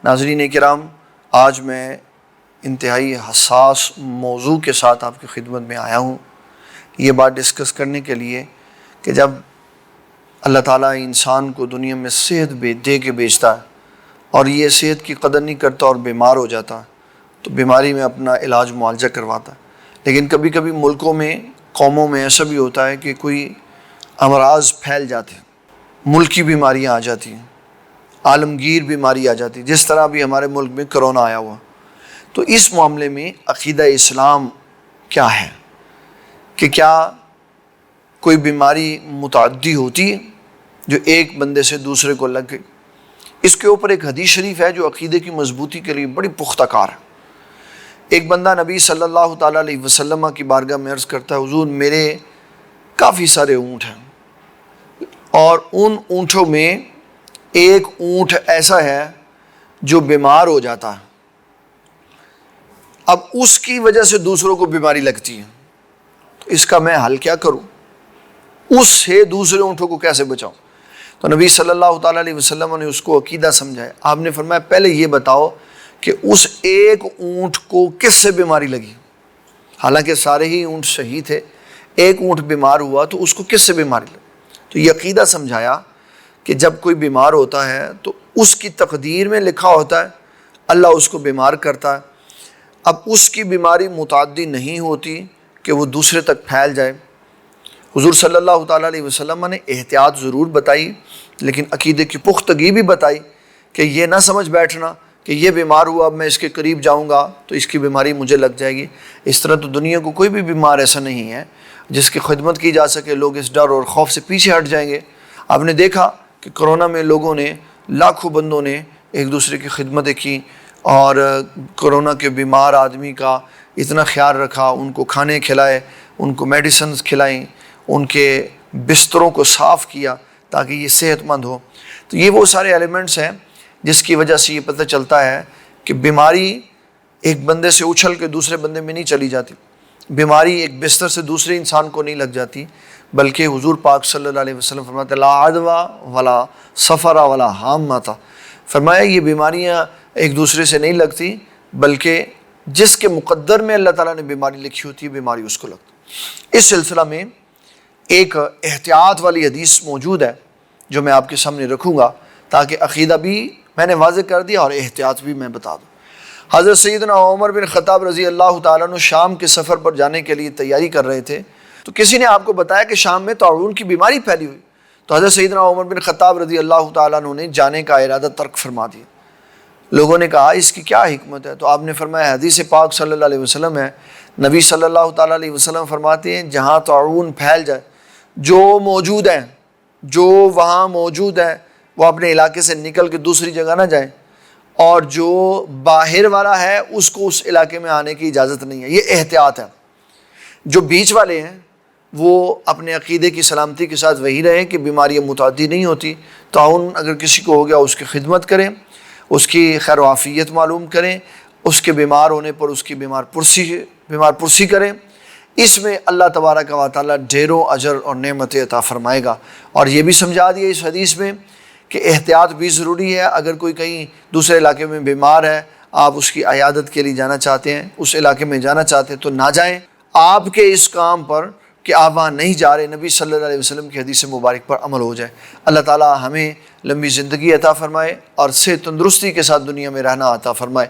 ناظرین کرام، آج میں انتہائی حساس موضوع کے ساتھ آپ کی خدمت میں آیا ہوں، یہ بات ڈسکس کرنے کے لیے کہ جب اللہ تعالیٰ انسان کو دنیا میں صحت دے کے بھیجتا ہے اور یہ صحت کی قدر نہیں کرتا اور بیمار ہو جاتا ہے تو بیماری میں اپنا علاج معالجہ کرواتا ہے. لیکن کبھی کبھی ملکوں میں، قوموں میں ایسا بھی ہوتا ہے کہ کوئی امراض پھیل جاتے ہیں، ملکی بیماریاں آ جاتی ہیں، عالمگیر بیماری آ جاتی ہے، جس طرح بھی ہمارے ملک میں کرونا آیا ہوا. تو اس معاملے میں عقیدہ اسلام کیا ہے کہ کیا کوئی بیماری متعدی ہوتی ہے جو ایک بندے سے دوسرے کو لگ گئی؟ اس کے اوپر ایک حدیث شریف ہے جو عقیدے کی مضبوطی کے لیے بڑی پختہ کار ہے. ایک بندہ نبی صلی اللہ تعالیٰ علیہ وسلم کی بارگاہ میں عرض کرتا ہے، حضور میرے کافی سارے اونٹ ہیں اور ان اونٹوں میں ایک اونٹ ایسا ہے جو بیمار ہو جاتا ہے، اب اس کی وجہ سے دوسروں کو بیماری لگتی ہے، تو اس کا میں حل کیا کروں؟ اس سے دوسرے اونٹوں کو کیسے بچاؤں؟ تو نبی صلی اللہ تعالیٰ علیہ وسلم نے اس کو عقیدہ سمجھایا. آپ نے فرمایا پہلے یہ بتاؤ کہ اس ایک اونٹ کو کس سے بیماری لگی؟ حالانکہ سارے ہی اونٹ صحیح تھے، ایک اونٹ بیمار ہوا تو اس کو کس سے بیماری لگی؟ تو یہ عقیدہ سمجھایا کہ جب کوئی بیمار ہوتا ہے تو اس کی تقدیر میں لکھا ہوتا ہے، اللہ اس کو بیمار کرتا ہے. اب اس کی بیماری متعدی نہیں ہوتی کہ وہ دوسرے تک پھیل جائے. حضور صلی اللہ تعالیٰ علیہ وسلم نے احتیاط ضرور بتائی لیکن عقیدے کی پختگی بھی بتائی کہ یہ نہ سمجھ بیٹھنا کہ یہ بیمار ہوا اب میں اس کے قریب جاؤں گا تو اس کی بیماری مجھے لگ جائے گی. اس طرح تو دنیا کو کوئی بھی بیمار ایسا نہیں ہے جس کی خدمت کی جا سکے. لوگ اس ڈر اور خوف سے پیچھے ہٹ جائیں گے. آپ نے دیکھا کہ کرونا میں لوگوں نے، لاکھوں بندوں نے ایک دوسرے کی خدمتیں کی اور کرونا کے بیمار آدمی کا اتنا خیال رکھا، ان کو کھانے کھلائے، ان کو میڈیسنز کھلائیں، ان کے بستروں کو صاف کیا تاکہ یہ صحت مند ہو. تو یہ وہ سارے ایلیمنٹس ہیں جس کی وجہ سے یہ پتہ چلتا ہے کہ بیماری ایک بندے سے اچھل کے دوسرے بندے میں نہیں چلی جاتی، بیماری ایک بستر سے دوسرے انسان کو نہیں لگ جاتی، بلکہ حضور پاک صلی اللہ علیہ وسلم فرماتے لا عدوى ولا سفر ولا حامۃ، فرمایا یہ بیماریاں ایک دوسرے سے نہیں لگتی بلکہ جس کے مقدر میں اللہ تعالیٰ نے بیماری لکھی ہوتی ہے بیماری اس کو لگتی. اس سلسلہ میں ایک احتیاط والی حدیث موجود ہے جو میں آپ کے سامنے رکھوں گا تاکہ عقیدہ بھی میں نے واضح کر دیا اور احتیاط بھی میں بتا دوں. حضرت سیدنا عمر بن خطاب رضی اللہ تعالیٰ عنہ شام کے سفر پر جانے کے لیے تیاری کر رہے تھے تو کسی نے آپ کو بتایا کہ شام میں طاعون کی بیماری پھیلی ہوئی. تو حضرت سیدنا عمر بن خطاب رضی اللہ تعالیٰ عنہ نے جانے کا ارادہ ترک فرما دیا. لوگوں نے کہا اس کی کیا حکمت ہے؟ تو آپ نے فرمایا حدیث پاک صلی اللہ علیہ وسلم ہے، نبی صلی اللہ تعالیٰ علیہ وسلم فرماتے ہیں جہاں طاعون پھیل جائے، جو موجود ہیں، جو وہاں موجود ہیں وہ اپنے علاقے سے نکل کے دوسری جگہ نہ جائیں، اور جو باہر والا ہے اس کو اس علاقے میں آنے کی اجازت نہیں ہے. یہ احتیاط ہے. جو بیچ والے ہیں وہ اپنے عقیدے کی سلامتی کے ساتھ وہی رہیں کہ بیماریاں متعدی نہیں ہوتی. طاعون اگر کسی کو ہو گیا اس کی خدمت کریں، اس کی خیر و عافیت معلوم کریں، اس کے بیمار ہونے پر اس کی بیمار پرسی کریں. اس میں اللہ تبارک و تعالیٰ ڈھیروں اجر اور نعمت عطا فرمائے گا. اور یہ بھی سمجھا دیا اس حدیث میں کہ احتیاط بھی ضروری ہے. اگر کوئی کہیں دوسرے علاقے میں بیمار ہے، آپ اس کی عیادت کے لیے جانا چاہتے ہیں، اس علاقے میں جانا چاہتے ہیں تو نہ جائیں. آپ کے اس کام پر کہ آپ وہاں نہیں جا رہے، نبی صلی اللہ علیہ وسلم کی حدیث مبارک پر عمل ہو جائے. اللہ تعالیٰ ہمیں لمبی زندگی عطا فرمائے اور صحت تندرستی کے ساتھ دنیا میں رہنا عطا فرمائے.